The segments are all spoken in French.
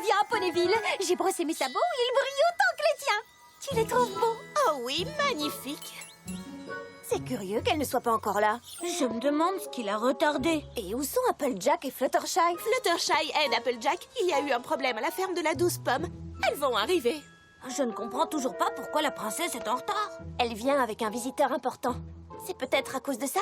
viens à Ponyville. J'ai brossé mes sabots et ils brillent autant que les tiens. Tu les trouves beaux? Oh oui, magnifique. C'est curieux qu'elle ne soit pas encore là. Je me demande ce qui l'a retardée. Et où sont Applejack et Fluttershy? Fluttershy aide Applejack. Il y a eu un problème à la ferme de la Douce Pomme. Elles vont arriver. Je ne comprends toujours pas pourquoi la princesse est en retard. Elle vient avec un visiteur important. C'est peut-être à cause de ça?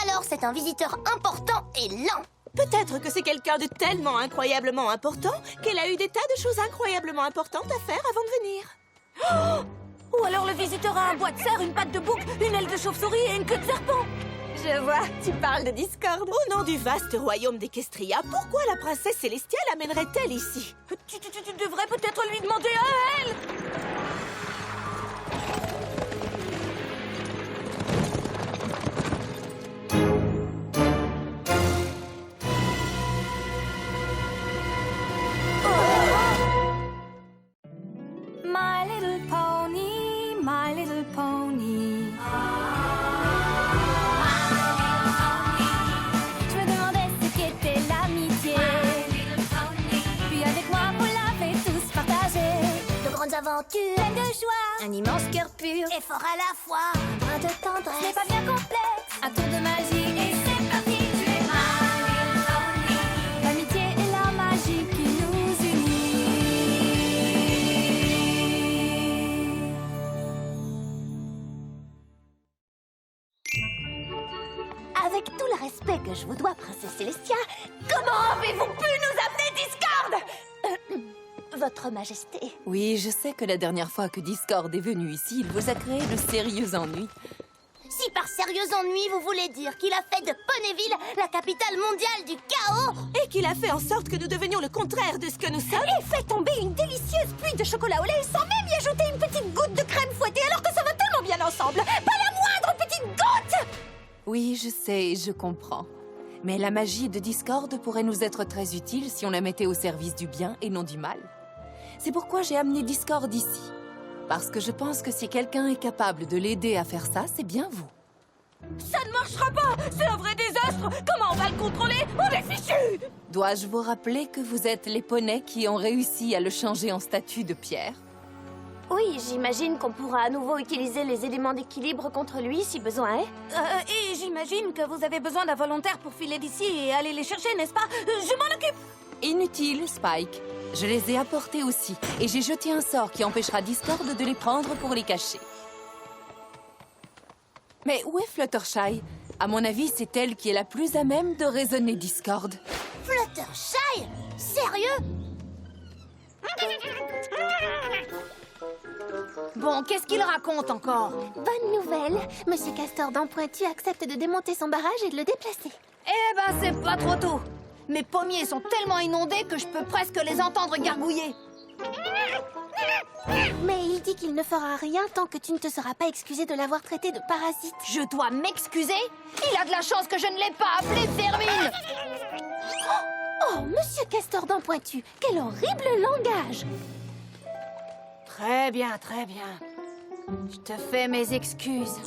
Alors c'est un visiteur important et lent. Peut-être que c'est quelqu'un de tellement incroyablement important qu'elle a eu des tas de choses incroyablement importantes à faire avant de venir. Ou alors le visiteur a un bois de cerf, une patte de bouc, une aile de chauve-souris et une queue de serpent. Je vois, tu parles de Discord. Au nom du vaste royaume d'Equestria, pourquoi la princesse Célestia l'amènerait-elle ici? Tu devrais peut-être lui demander à elle. My little pony, my little pony. Je me demandais ce qu'était l'amitié. Puis avec moi, vous l'avez tous partagé. De grandes aventures, Pleine de joie, un immense cœur pur, et fort à la fois. un brin de Ce n'est tendresse. pas bien complexe. Un tour de magie et c'est parti. Tu es my little pony. L'amitié et la magie qui nous unit. Avec tout le respect que je vous dois, princesse Célestia, comment avez-vous pu nous amener Discord? Votre Majesté. Oui, je sais que la dernière fois que Discord est venu ici, il vous a créé de sérieux ennuis. Si par sérieux ennui vous voulez dire qu'il a fait de Ponyville la capitale mondiale du chaos, Et qu'il a fait en sorte que nous devenions le contraire de ce que nous sommes. Et fait tomber une délicieuse pluie de chocolat au lait sans même y ajouter une petite goutte de crème fouettée alors que ça va tellement bien ensemble. Pas la moindre petite goutte. Oui, je sais, et je comprends. Mais la magie de Discord pourrait nous être très utile si on la mettait au service du bien et non du mal. C'est pourquoi j'ai amené Discord ici. Parce que je pense que si quelqu'un est capable de l'aider à faire ça, c'est bien vous. Ça ne marchera pas. C'est un vrai désastre. Comment on va le contrôler? On est fichus. Dois-je vous rappeler que vous êtes les poneys qui ont réussi à le changer en statue de pierre? Oui, j'imagine qu'on pourra à nouveau utiliser les éléments d'équilibre contre lui si besoin est. Et j'imagine que vous avez besoin d'un volontaire pour filer d'ici et aller les chercher, n'est-ce pas? Je m'en occupe. Inutile, Spike. Je les ai apportés aussi, et j'ai jeté un sort qui empêchera Discord de les prendre pour les cacher. Mais où est Fluttershy? À mon avis, c'est elle qui est la plus à même de raisonner Discord. Fluttershy? Sérieux? Bon, qu'est-ce qu'il raconte encore? Bonne nouvelle, Monsieur Castor dent Pointu accepte de démonter son barrage et de le déplacer. Eh ben, c'est pas trop tôt. Mes pommiers sont tellement inondés que je peux presque les entendre gargouiller. Mais il dit qu'il ne fera rien tant que tu ne te seras pas excusé de l'avoir traité de parasite. Je dois m'excuser? Il a de la chance que je ne l'ai pas appelé vermine. Oh, Monsieur Castor dent Pointu, quel horrible langage! Très bien, très bien. Je te fais mes excuses.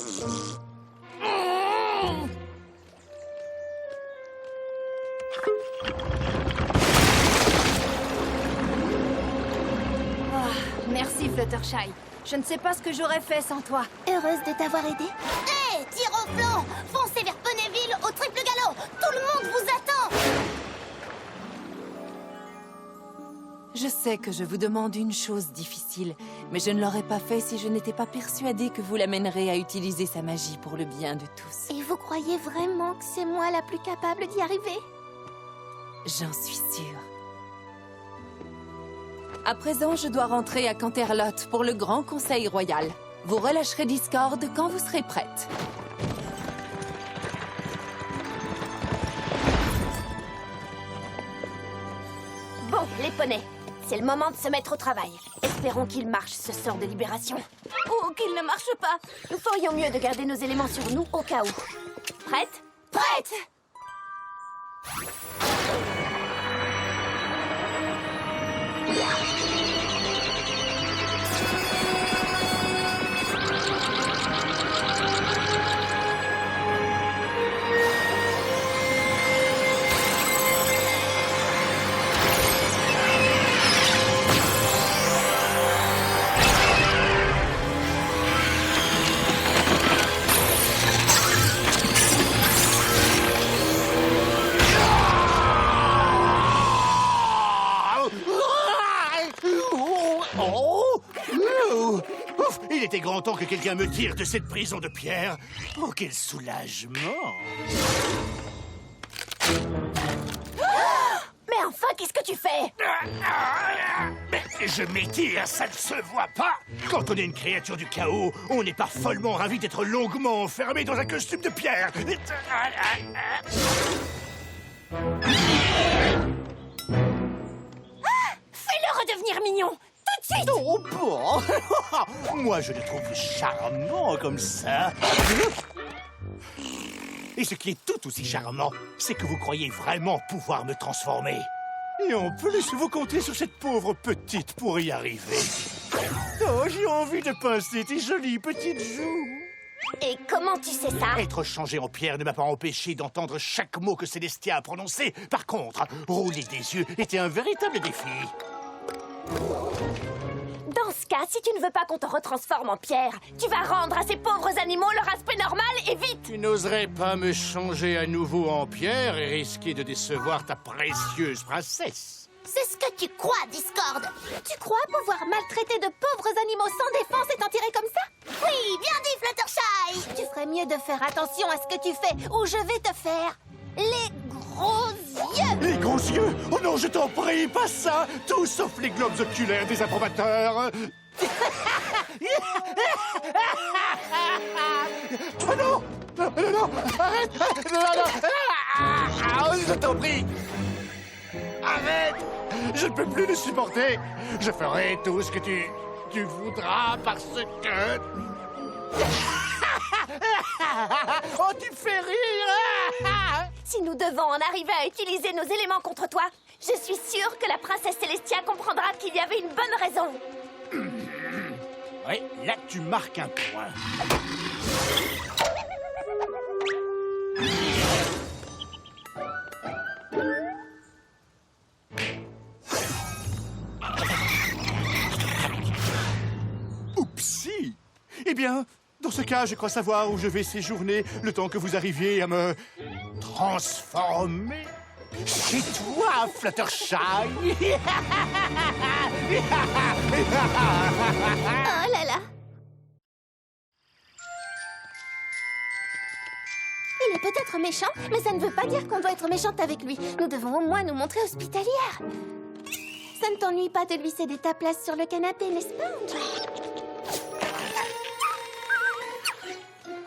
Merci, Fluttershy. Je ne sais pas ce que j'aurais fait sans toi. Heureuse de t'avoir aidé. Hé, tire au flanc! Foncez vers Ponyville au triple galop! Tout le monde vous attend! Je sais que je vous demande une chose difficile, mais je ne l'aurais pas fait si je n'étais pas persuadée que vous l'amènerez à utiliser sa magie pour le bien de tous. Et vous croyez vraiment que c'est moi la plus capable d'y arriver? J'en suis sûre. À présent, je dois rentrer à Canterlot pour le Grand Conseil Royal. Vous relâcherez Discord quand vous serez prête. Bon, les poneys, c'est le moment de se mettre au travail. Espérons qu'il marche, ce sort de libération. Ou qu'il ne marche pas. Nous ferions mieux de garder nos éléments sur nous au cas où. Prête? Prête! entends que quelqu'un me tire de cette prison de pierre. Oh, quel soulagement! Mais enfin, qu'est-ce que tu fais? Mais je m'étire, ça ne se voit pas! Quand on est une créature du chaos, on n'est pas follement ravi d'être longuement enfermé dans un costume de pierre! Fais-le redevenir mignon, tout de suite! Oh bon! Moi, je le trouve charmant comme ça. Et ce qui est tout aussi charmant, c'est que vous croyez vraiment pouvoir me transformer. Et en plus, vous comptez sur cette pauvre petite pour y arriver. Oh, j'ai envie de pincer tes jolies petites joues. Et comment tu sais ça? Être changé en pierre ne m'a pas empêché d'entendre chaque mot que Célestia a prononcé. Par contre, rouler des yeux était un véritable défi. Dans ce cas, si tu ne veux pas qu'on te retransforme en pierre, tu vas rendre à ces pauvres animaux leur aspect normal et vite! Tu n'oserais pas me changer à nouveau en pierre et risquer de décevoir ta précieuse princesse. C'est ce que tu crois, Discord. Tu crois pouvoir maltraiter de pauvres animaux sans défense et t'en tirer comme ça? Oui, bien dit, Fluttershy. Tu ferais mieux de faire attention à ce que tu fais, ou je vais te faire les gros yeux! Les gros yeux? Oh non, je t'en prie, pas ça! Tout sauf les globes oculaires des approbateurs! Oh non! Non, non, arrête! Non, non! Je t'en prie! Arrête! Je ne peux plus le supporter! Je ferai tout ce que tu voudras parce que... Oh, tu me fais rire! Si nous devons en arriver à utiliser nos éléments contre toi, je suis sûre que la princesse Célestia comprendra qu'il y avait une bonne raison. Oui, là, tu marques un point. Oupsie! Eh bien, dans ce cas, je crois savoir où je vais séjourner le temps que vous arriviez à me transformer. Chez toi, Fluttershy! Oh là là! Il est peut-être méchant, mais ça ne veut pas dire qu'on doit être méchante avec lui. Nous devons au moins nous montrer hospitalières. Ça ne t'ennuie pas de lui céder ta place sur le canapé, n'est-ce pas, Angel?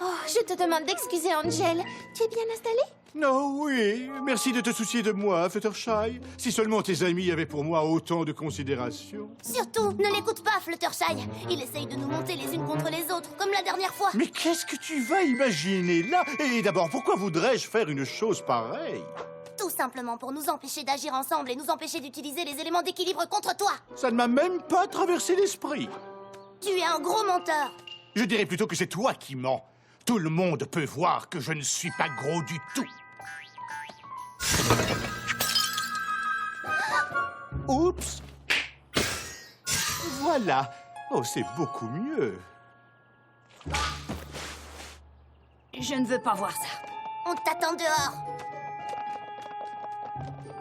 Oh, je te demande d'excuser, Angel. Tu es bien installée? Oh oui, merci de te soucier de moi, Fluttershy. Si seulement tes amis avaient pour moi autant de considération. Surtout, ne l'écoute pas, Fluttershy. Il essaye de nous monter les unes contre les autres, comme la dernière fois. Mais qu'est-ce que tu vas imaginer là? Et d'abord, pourquoi voudrais-je faire une chose pareille? Tout simplement pour nous empêcher d'agir ensemble et nous empêcher d'utiliser les éléments d'équilibre contre toi. Ça ne m'a même pas traversé l'esprit. Tu es un gros menteur. Je dirais plutôt que c'est toi qui mens. Tout le monde peut voir que je ne suis pas gros du tout. Oups! Voilà. Oh, c'est beaucoup mieux. Je ne veux pas voir ça. On t'attend dehors.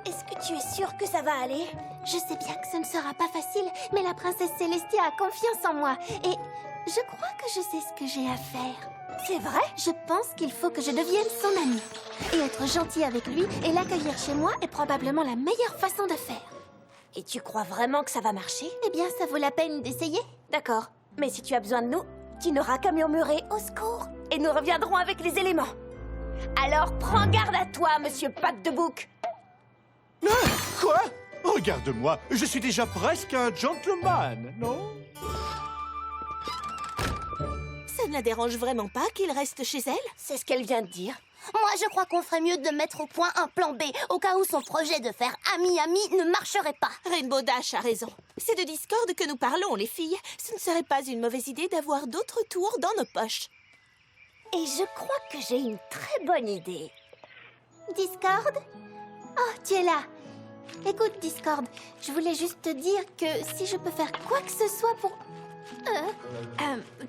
Est-ce que tu es sûre que ça va aller? Je sais bien que ce ne sera pas facile, mais la princesse Célestia a confiance en moi. Et je crois que je sais ce que j'ai à faire. C'est vrai? Je pense qu'il faut que je devienne son amie. Et être gentille avec lui et l'accueillir chez moi est probablement la meilleure façon de faire. Et tu crois vraiment que ça va marcher? Eh bien, ça vaut la peine d'essayer. D'accord. Mais si tu as besoin de nous, tu n'auras qu'à murmurer au secours. Et nous reviendrons avec les éléments. Alors prends garde à toi, monsieur Patte de Bouc. Ah, quoi? Regarde-moi, je suis déjà presque un gentleman, non? Ça ne la dérange vraiment pas qu'il reste chez elle? C'est ce qu'elle vient de dire. Moi, je crois qu'on ferait mieux de mettre au point un plan B, au cas où son projet de faire ami-ami ne marcherait pas. Rainbow Dash a raison. C'est de Discord que nous parlons, les filles. Ce ne serait pas une mauvaise idée d'avoir d'autres tours dans nos poches. Et je crois que j'ai une très bonne idée. Discord? Oh, tu es là. Écoute, Discord, je voulais juste te dire que si je peux faire quoi que ce soit pour...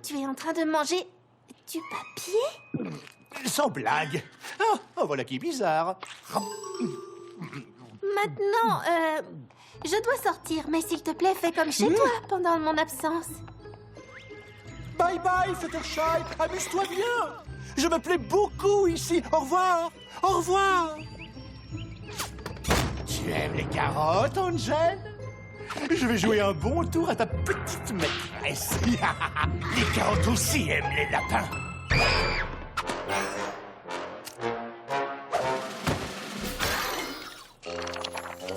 tu es en train de manger du papier? Sans blague. Oh, voilà qui est bizarre. Maintenant, je dois sortir, mais s'il te plaît, fais comme chez toi pendant mon absence. Bye bye, Fluttershy. Amuse-toi bien. Je me plais beaucoup ici. Au revoir. Au revoir. Tu aimes les carottes, Angel? Je vais jouer un bon tour à ta petite maîtresse. Les carottes aussi aiment les lapins.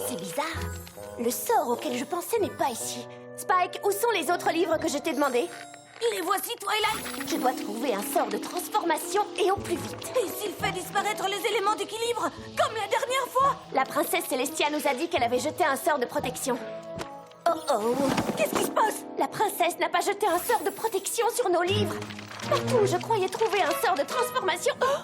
C'est bizarre. Le sort auquel je pensais n'est pas ici. Spike, où sont les autres livres que je t'ai demandé? Les voici, Twilight. Je dois trouver un sort de transformation et au plus vite. Et s'il fait disparaître les éléments d'équilibre, comme la dernière fois? La princesse Célestia nous a dit qu'elle avait jeté un sort de protection. Oh oh! Qu'est-ce qui se passe? La princesse n'a pas jeté un sort de protection sur nos livres. Partout où je croyais trouver un sort de transformation. Oh!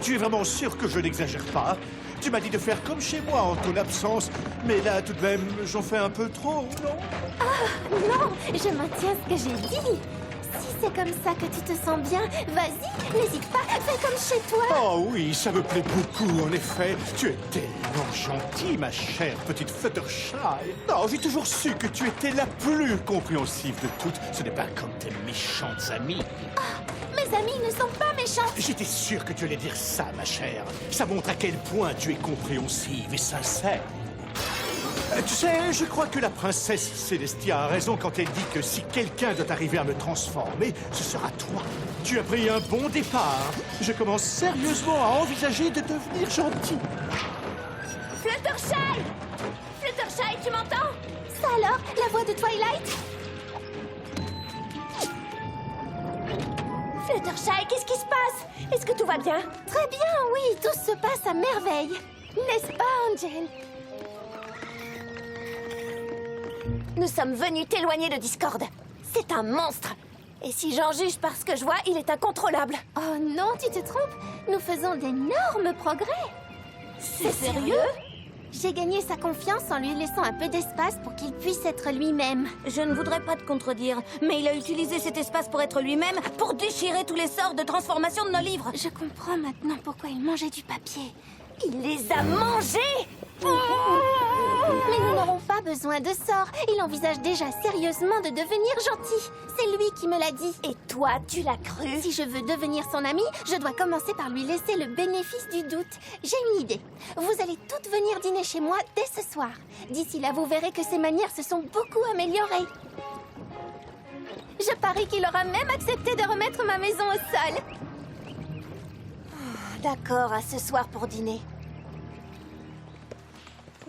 Tu es vraiment sûr que je n'exagère pas? Tu m'as dit de faire comme chez moi en ton absence, mais là, tout de même, j'en fais un peu trop, non? Non, je maintiens ce que j'ai dit. Si c'est comme ça que tu te sens bien, vas-y, n'hésite pas, fais comme chez toi. Oh oui, ça me plaît beaucoup, en effet. Tu es tellement gentille, ma chère petite Fluttershy. Non, j'ai toujours su que tu étais la plus compréhensive de toutes. Ce n'est pas comme tes méchantes amies. Mes amis ne sont pas méchants. J'étais sûr que tu allais dire ça, ma chère. Ça montre à quel point tu es compréhensive et sincère. Tu sais, je crois que la princesse Célestia a raison quand elle dit que si quelqu'un doit arriver à me transformer, ce sera toi. Tu as pris un bon départ. Je commence sérieusement à envisager de devenir gentil. Fluttershy! Fluttershy, tu m'entends? Ça alors, la voix de Twilight? Fluttershy, qu'est-ce qui se passe? Est-ce que tout va bien? Très bien, oui, tout se passe à merveille. N'est-ce pas, Angel? Nous sommes venus t'éloigner de Discord. C'est un monstre. Et si j'en juge par ce que je vois, il est incontrôlable. Oh non, tu te trompes. Nous faisons d'énormes progrès. C'est sérieux? J'ai gagné sa confiance en lui laissant un peu d'espace pour qu'il puisse être lui-même. Je ne voudrais pas te contredire, mais il a utilisé cet espace pour être lui-même, pour déchirer tous les sorts de transformation de nos livres. Je comprends maintenant pourquoi il mangeait du papier. Il les a mangés! Mais nous n'aurons pas besoin de sort. Il envisage déjà sérieusement de devenir gentil. C'est lui qui me l'a dit. Et toi, tu l'as cru? Si je veux devenir son ami, je dois commencer par lui laisser le bénéfice du doute. J'ai une idée. Vous allez toutes venir dîner chez moi dès ce soir. D'ici là, vous verrez que ses manières se sont beaucoup améliorées. Je parie qu'il aura même accepté de remettre ma maison au sol. D'accord, à ce soir pour dîner.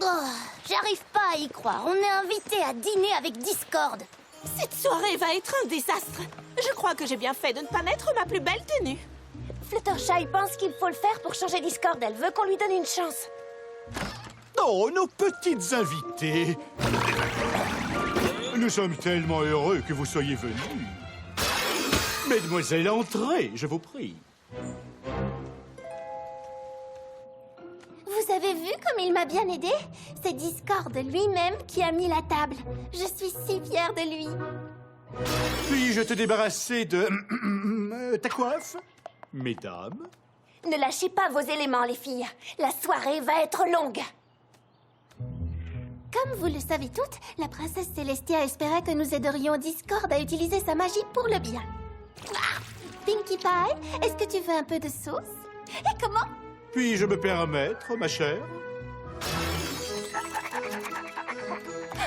Oh, j'arrive pas à y croire. On est invité à dîner avec Discord. Cette soirée va être un désastre. Je crois que j'ai bien fait de ne pas mettre ma plus belle tenue. Fluttershy pense qu'il faut le faire pour changer Discord. Elle veut qu'on lui donne une chance. Oh, nos petites invitées. Nous sommes tellement heureux que vous soyez venus. Mesdemoiselles, entrez, je vous prie. Vous avez vu comme il m'a bien aidé? C'est Discord lui-même qui a mis la table. Je suis si fière de lui. Puis-je te débarrasser de... ta coiffe, mesdames? Ne lâchez pas vos éléments, les filles. La soirée va être longue. Comme vous le savez toutes, la princesse Célestia espérait que nous aiderions Discord à utiliser sa magie pour le bien. Ah! Pinkie Pie, est-ce que tu veux un peu de sauce? Et comment? Puis-je me permettre, ma chère?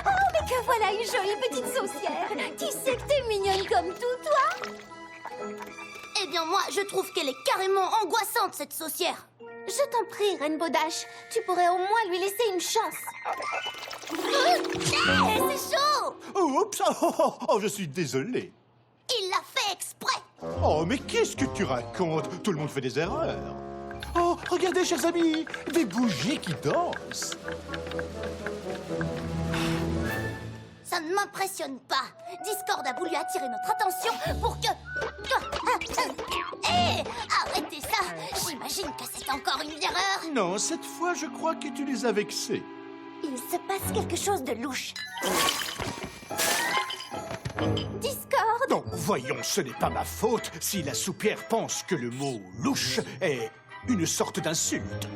Oh, mais que voilà une jolie petite saucière! Tu sais que t'es mignonne comme tout, toi? Eh bien, moi, je trouve qu'elle est carrément angoissante, cette saucière. Je t'en prie, Rainbow Dash. Tu pourrais au moins lui laisser une chance. C'est chaud! Oups! Oh, je suis désolé. Il l'a fait exprès. Oh, mais qu'est-ce que tu racontes? Tout le monde fait des erreurs. Oh, regardez, chers amis, des bougies qui dansent. Ça ne m'impressionne pas. Discord a voulu attirer notre attention pour que... Hé! Arrêtez ça! J'imagine que c'est encore une erreur. Non, cette fois, je crois que tu les as vexés. Il se passe quelque chose de louche. Discord! Non, voyons, ce n'est pas ma faute si la soupière pense que le mot « louche » est une sorte d'insulte.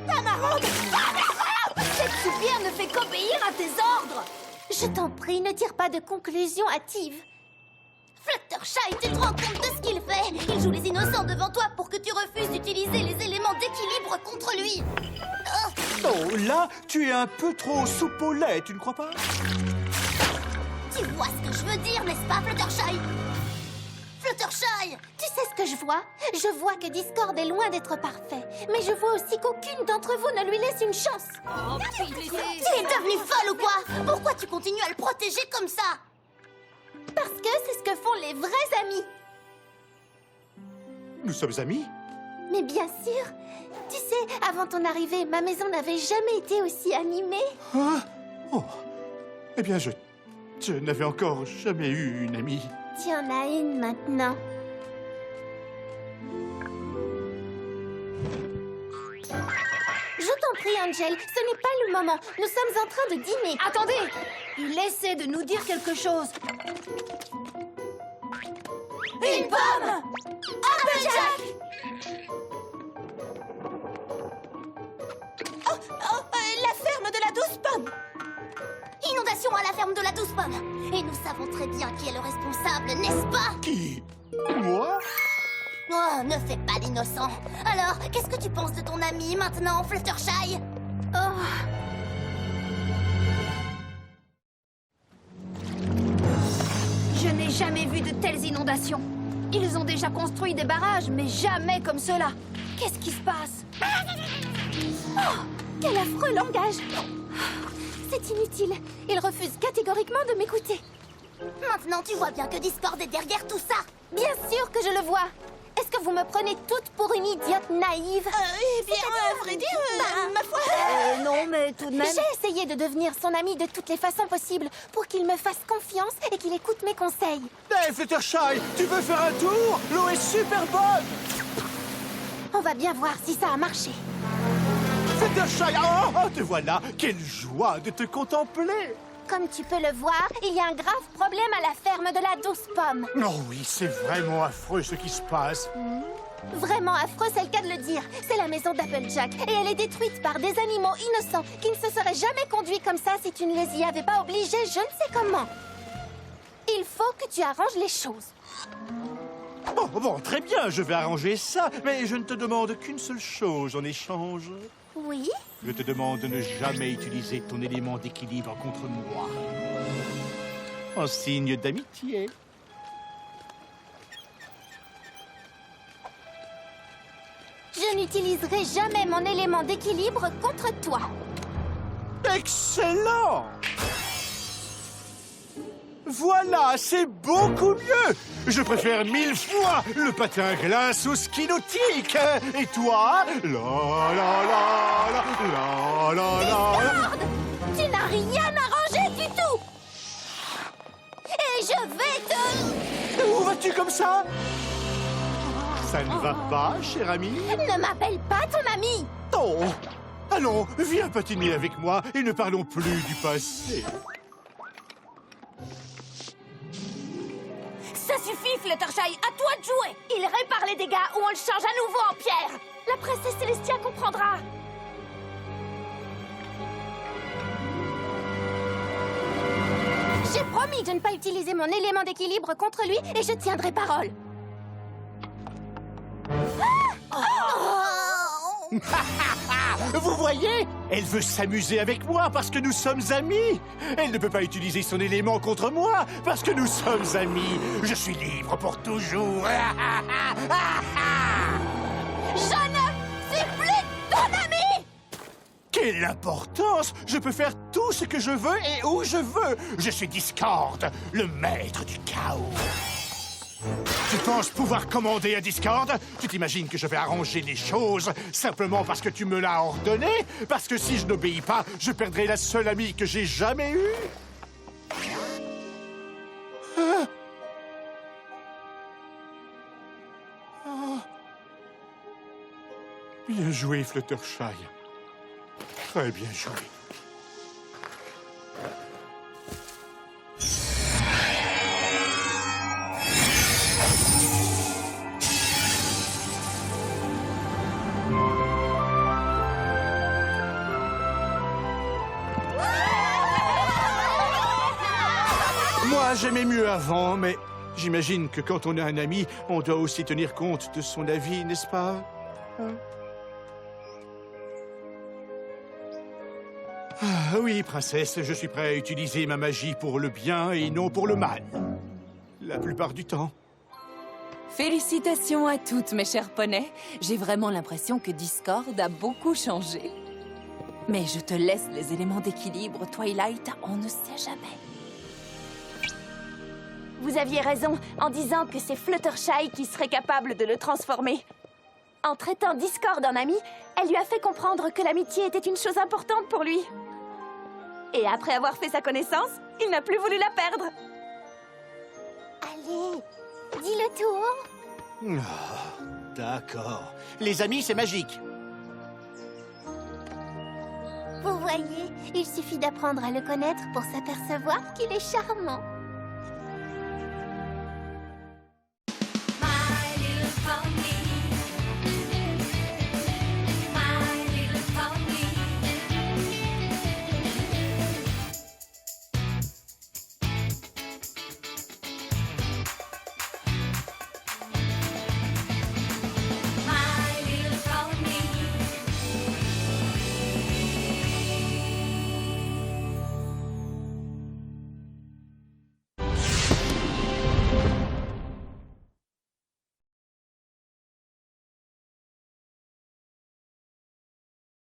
Cette soupière ne fait qu'obéir à tes ordres. Je t'en prie, ne tire pas de conclusion hâtive. Fluttershy, tu te rends compte de ce qu'il fait? Il joue les innocents devant toi pour que tu refuses d'utiliser les éléments d'équilibre contre lui. Oh, là, tu es un peu trop soupe au lait, tu ne crois pas? Tu vois ce que je veux dire, n'est-ce pas, Fluttershy? Fluttershy! Tu sais ce que je vois? Je vois que Discord est loin d'être parfait. Mais je vois aussi qu'aucune d'entre vous ne lui laisse une chance. Tu es devenue folle ou quoi? Pourquoi tu continues à le protéger comme ça? Parce que c'est ce que font les vrais amis. Nous sommes amis? Mais bien sûr. Tu sais, avant ton arrivée, ma maison n'avait jamais été aussi animée. Hein? Oh. Eh bien, je n'avais encore jamais eu une amie. Tu en as une maintenant. Je t'en prie, Angel, ce n'est pas le moment. Nous sommes en train de dîner. Attendez! Il essaie de nous dire quelque chose. Une pomme! Applejack! La ferme de la douce pomme. Inondation à la ferme de la douce pomme. Et nous savons très bien qui est le responsable, n'est-ce pas? Qui? Moi? Oh, ne fais pas l'innocent. Alors, qu'est-ce que tu penses de ton ami maintenant, Fluttershy? Je n'ai jamais vu de telles inondations. Ils ont déjà construit des barrages, mais jamais comme cela. Qu'est-ce qui se passe? Quel affreux langage! C'est inutile. Il refuse catégoriquement de m'écouter. Maintenant, tu vois bien que Discord est derrière tout ça. Bien sûr que je le vois. Est-ce que vous me prenez toute pour une idiote naïve? Eh bien, à vrai dire, ma foi... Non, mais tout de même... J'ai essayé de devenir son ami de toutes les façons possibles pour qu'il me fasse confiance et qu'il écoute mes conseils. Hey, Fluttershy, tu veux faire un tour? L'eau est super bonne! On va bien voir si ça a marché. Fluttershy, oh, te voilà! Quelle joie de te contempler! Comme tu peux le voir, il y a un grave problème à la ferme de la douce pomme. Oh oui, c'est vraiment affreux ce qui se passe. Vraiment affreux, c'est le cas de le dire. C'est la maison d'Applejack et elle est détruite par des animaux innocents qui ne se seraient jamais conduits comme ça si tu ne les y avais pas obligés, je ne sais comment. Il faut que tu arranges les choses. Bon, très bien, je vais arranger ça, mais je ne te demande qu'une seule chose en échange. Oui? Je te demande de ne jamais utiliser ton élément d'équilibre contre moi. En signe d'amitié. Je n'utiliserai jamais mon élément d'équilibre contre toi. Excellent! Voilà, c'est beaucoup mieux! Je préfère 1000 fois le patin à glace au ski nautique! Et toi? La la la la la la la. Tu n'as rien arrangé du tout. Et je vais te... Où vas-tu comme ça? Ça ne va pas, cher ami? Ne m'appelle pas ton ami. Oh! Allons, viens patiner avec moi et ne parlons plus du passé. Ça suffit, Fluttershy, à toi de jouer. Il répare les dégâts ou on le change à nouveau en pierre. La princesse Célestia comprendra. J'ai promis de ne pas utiliser mon élément d'équilibre contre lui et je tiendrai parole. Vous voyez? Elle veut s'amuser avec moi parce que nous sommes amis. Elle ne peut pas utiliser son élément contre moi parce que nous sommes amis. Je suis libre pour toujours. Je ne suis plus ton ami. Quelle importance! Je peux faire tout ce que je veux et où je veux. Je suis Discord, le maître du chaos. Tu penses pouvoir commander à Discord? Tu t'imagines que je vais arranger les choses simplement parce que tu me l'as ordonné? Parce que si je n'obéis pas, je perdrai la seule amie que j'ai jamais eue? Hein? Oh. Bien joué, Fluttershy. Très bien joué. Moi, j'aimais mieux avant, mais j'imagine que quand on a un ami, on doit aussi tenir compte de son avis, n'est-ce pas? Ah, oui, princesse, je suis prêt à utiliser ma magie pour le bien et non pour le mal. La plupart du temps. Félicitations à toutes, mes chers poneys. J'ai vraiment l'impression que Discord a beaucoup changé. Mais je te laisse les éléments d'équilibre, Twilight, on ne sait jamais. Vous aviez raison en disant que c'est Fluttershy qui serait capable de le transformer. En traitant Discord en ami, elle lui a fait comprendre que l'amitié était une chose importante pour lui. Et après avoir fait sa connaissance, il n'a plus voulu la perdre. Allez, dis-le tout haut. D'accord. Les amis, c'est magique. Vous voyez, il suffit d'apprendre à le connaître pour s'apercevoir qu'il est charmant.